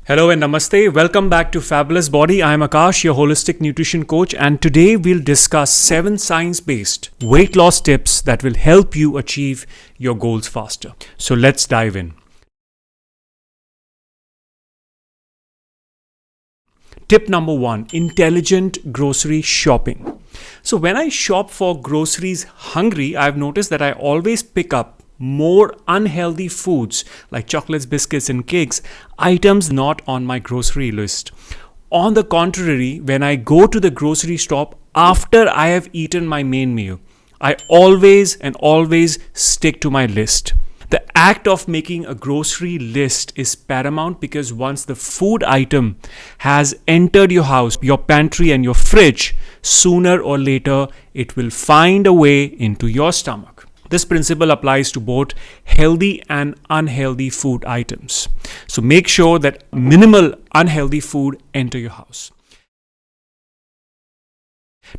Hello and namaste. Welcome back to Fabulous Body. I am Akash, your holistic nutrition coach, and today we'll discuss 7 science based weight loss tips that will help you achieve your goals faster. So let's dive in. Tip number 1: intelligent grocery shopping. So when I shop for groceries hungry, I've noticed that I always pick up more unhealthy foods like chocolates, biscuits, and cakes, items not on my grocery list. On the contrary, when I go to the grocery shop after I have eaten my main meal, I always stick to my list. The act of making a grocery list is paramount because once the food item has entered your house, your pantry, and your fridge, sooner or later it will find a way into your stomach. This principle applies to both healthy and unhealthy food items. So make sure that minimal unhealthy food enter your house.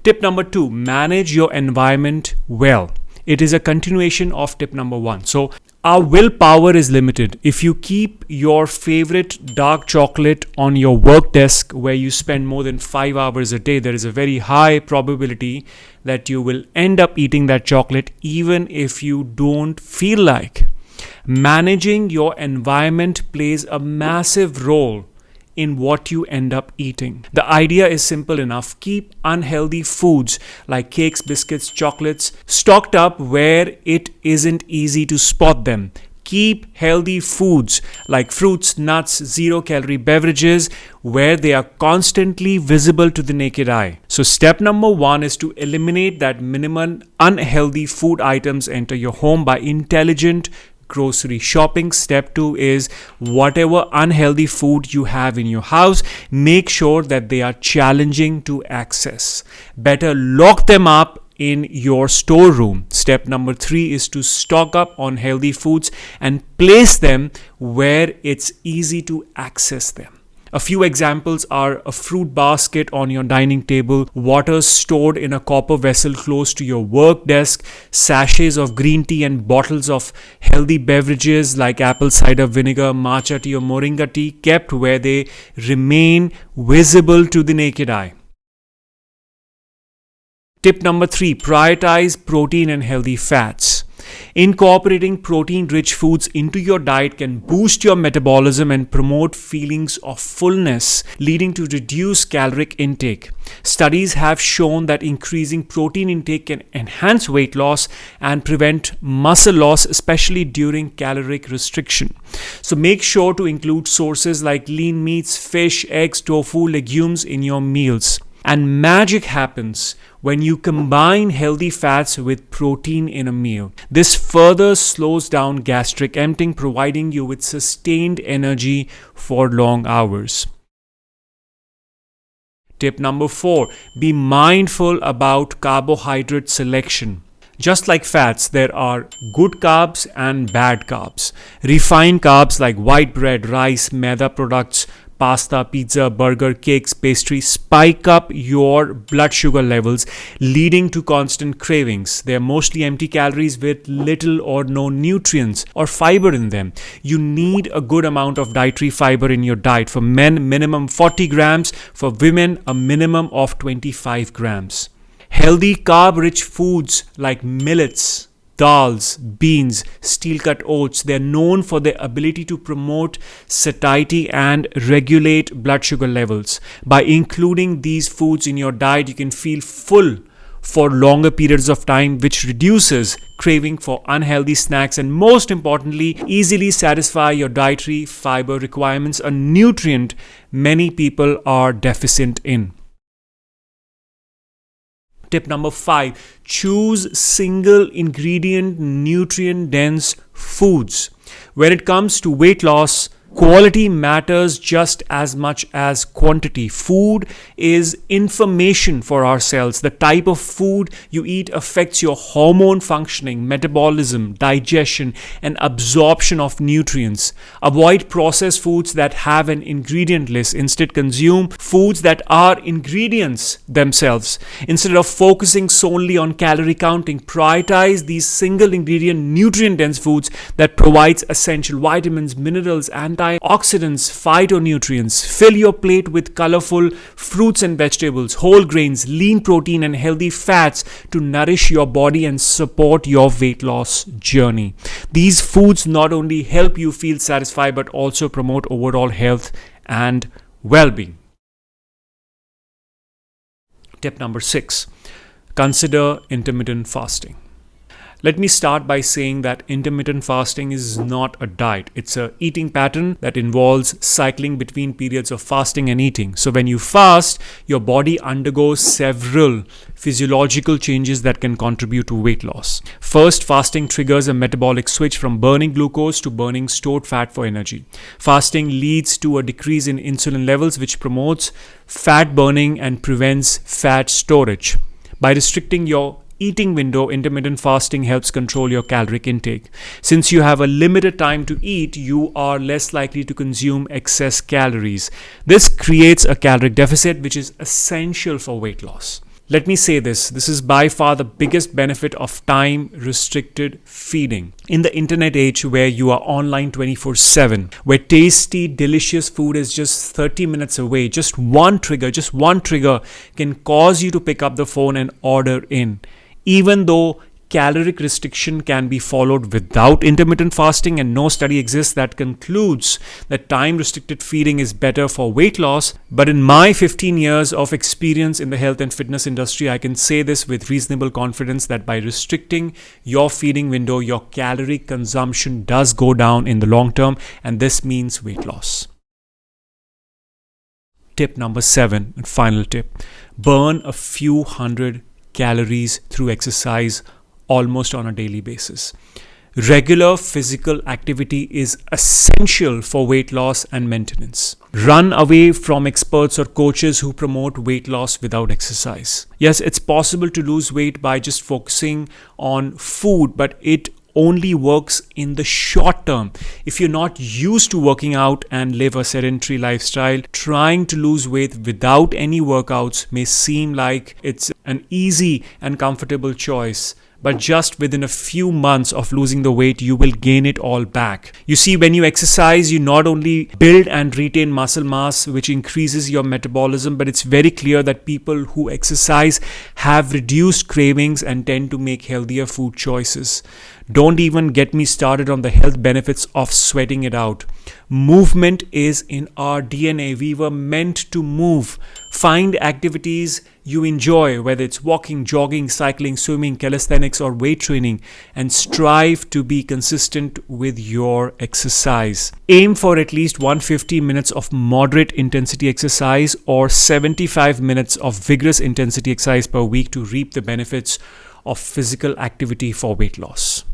Tip number 2: manage your environment well. It is a continuation of tip number 1. So our willpower is limited. If you keep your favorite dark chocolate on your work desk where you spend more than 5 hours a day, there is a very high probability that you will end up eating that chocolate even if you don't feel like. Managing your environment plays a massive role in what you end up eating. The idea is simple enough. Keep unhealthy foods like cakes, biscuits, chocolates stocked up where it isn't easy to spot them. Keep healthy foods like fruits, nuts, zero-calorie beverages where they are constantly visible to the naked eye. So step number 1 is to eliminate that minimal unhealthy food items enter your home by intelligent grocery shopping. Step 2 is whatever unhealthy food you have in your house, make sure that they are challenging to access. Better lock them up in your storeroom. Step number 3 is to stock up on healthy foods and place them where it's easy to access them. A few examples are a fruit basket on your dining table, water stored in a copper vessel close to your work desk, sachets of green tea and bottles of healthy beverages like apple cider vinegar, matcha tea or moringa tea kept where they remain visible to the naked eye. Tip number 3: prioritize protein and healthy fats. Incorporating protein-rich foods into your diet can boost your metabolism and promote feelings of fullness, leading to reduced caloric intake. Studies have shown that increasing protein intake can enhance weight loss and prevent muscle loss, especially during caloric restriction. So make sure to include sources like lean meats, fish, eggs, tofu, legumes in your meals. And magic happens when you combine healthy fats with protein in a meal. This further slows down gastric emptying, providing you with sustained energy for long hours. Tip number 4: be mindful about carbohydrate selection. Just like fats, there are good carbs and bad carbs. Refined carbs like white bread, rice, maida products, pasta, pizza, burger, cakes, pastries spike up your blood sugar levels, leading to constant cravings. They are mostly empty calories with little or no nutrients or fiber in them. You need a good amount of dietary fiber in your diet. For men, minimum 40 grams. For women, a minimum of 25 grams. Healthy carb-rich foods like millets, dals, beans, steel-cut oats, they're known for their ability to promote satiety and regulate blood sugar levels. By including these foods in your diet, you can feel full for longer periods of time, which reduces craving for unhealthy snacks and, most importantly, easily satisfy your dietary fiber requirements, a nutrient many people are deficient in. Tip number 5: choose single ingredient nutrient dense foods. When it comes to weight loss, quality matters just as much as quantity. Food is information for our cells. The type of food you eat affects your hormone functioning, metabolism, digestion, and absorption of nutrients. Avoid processed foods that have an ingredient list. Instead, consume foods that are ingredients themselves. Instead of focusing solely on calorie counting, prioritize these single ingredient nutrient dense foods that provides essential vitamins, minerals, and antioxidants, phytonutrients. Fill your plate with colorful fruits and vegetables, whole grains, lean protein, and healthy fats to nourish your body and support your weight loss journey. These foods not only help you feel satisfied but also promote overall health and well-being. Tip number 6. Consider intermittent fasting. Let me start by saying that intermittent fasting is not a diet. It's an eating pattern that involves cycling between periods of fasting and eating. So when you fast, your body undergoes several physiological changes that can contribute to weight loss. First, fasting triggers a metabolic switch from burning glucose to burning stored fat for energy. Fasting leads to a decrease in insulin levels, which promotes fat burning and prevents fat storage. By restricting your eating window, intermittent fasting helps control your caloric intake. Since you have a limited time to eat, you are less likely to consume excess calories. This creates a caloric deficit, which is essential for weight loss. Let me say this is by far the biggest benefit of time-restricted feeding. In the internet age where you are online 24/7, where tasty, delicious food is just 30 minutes away, just one trigger can cause you to pick up the phone and order in. Even though caloric restriction can be followed without intermittent fasting, and no study exists that concludes that time-restricted feeding is better for weight loss, but in my 15 years of experience in the health and fitness industry, I can say this with reasonable confidence that by restricting your feeding window, your calorie consumption does go down in the long term, and this means weight loss. Tip number 7, and final tip: burn a few hundred calories through exercise almost on a daily basis. Regular physical activity is essential for weight loss and maintenance. Run away from experts or coaches who promote weight loss without exercise. Yes, it's possible to lose weight by just focusing on food, but it only works in the short term. If you're not used to working out and live a sedentary lifestyle, trying to lose weight without any workouts may seem like it's an easy and comfortable choice. But just within a few months of losing the weight, you will gain it all back. You see, when you exercise, you not only build and retain muscle mass, which increases your metabolism, but it's very clear that people who exercise have reduced cravings and tend to make healthier food choices. Don't even get me started on the health benefits of sweating it out. Movement is in our DNA. We were meant to move. Find activities you enjoy, whether it's walking, jogging, cycling, swimming, calisthenics, or weight training, and strive to be consistent with your exercise. Aim for at least 150 minutes of moderate intensity exercise or 75 minutes of vigorous intensity exercise per week to reap the benefits of physical activity for weight loss.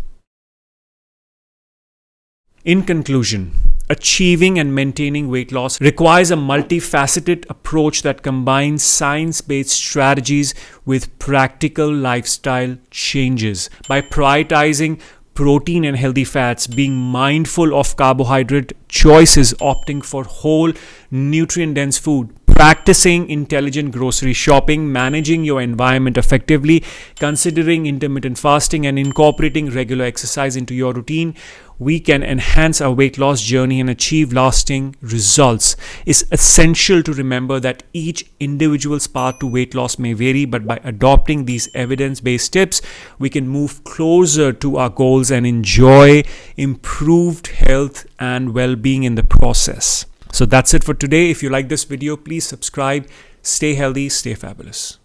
In conclusion, achieving and maintaining weight loss requires a multifaceted approach that combines science-based strategies with practical lifestyle changes. By prioritizing protein and healthy fats, being mindful of carbohydrate choices, opting for whole, nutrient-dense food, practicing intelligent grocery shopping, managing your environment effectively, considering intermittent fasting, and incorporating regular exercise into your routine, we can enhance our weight loss journey and achieve lasting results. It's essential to remember that each individual's path to weight loss may vary, but by adopting these evidence-based tips, we can move closer to our goals and enjoy improved health and well-being in the process. So that's it for today. If you like this video, please subscribe. Stay healthy, stay fabulous.